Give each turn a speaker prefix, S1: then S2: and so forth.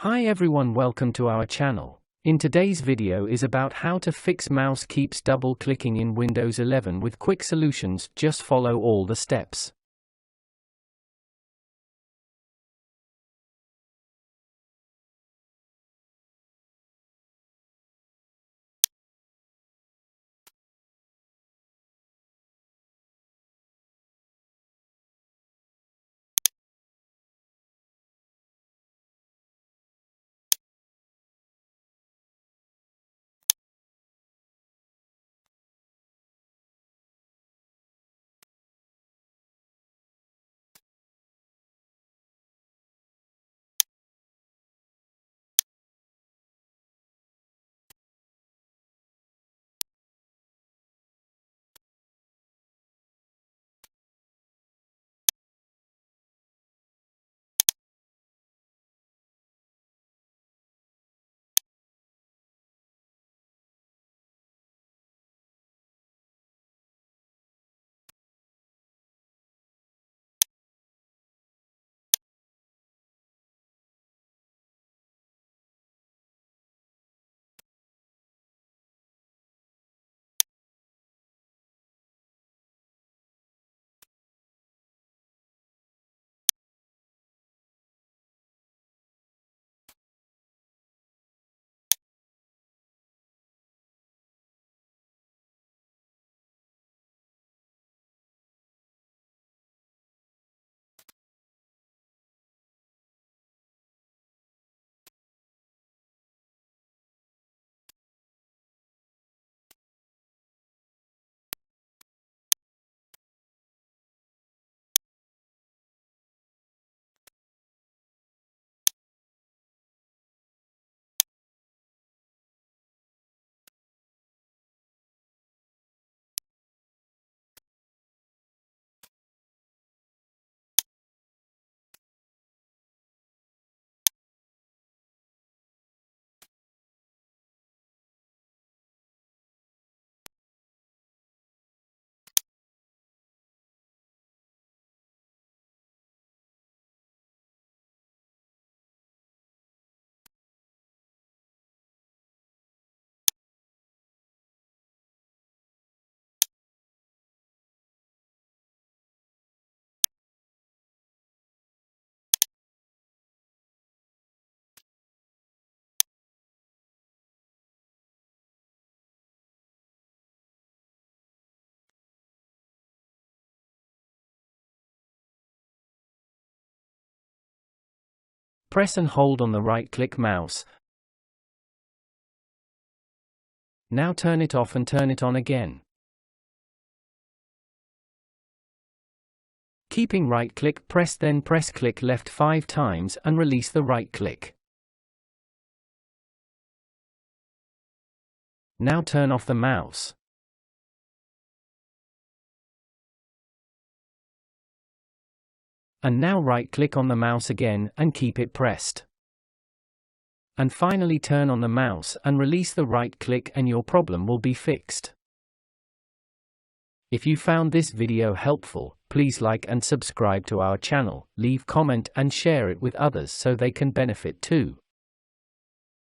S1: Hi everyone, welcome to our channel. In today's video is about how to fix mouse keeps double clicking in Windows 11 with quick solutions. Just follow all the steps. Press and hold on the right-click mouse. Now turn it off and turn it on again. Keeping right-click pressed, then press click left 5 times and release the right-click. Now turn off the mouse. And now right-click on the mouse again and keep it pressed. And finally turn on the mouse and release the right-click and your problem will be fixed. If you found this video helpful, please like and subscribe to our channel, leave comment and share it with others so they can benefit too.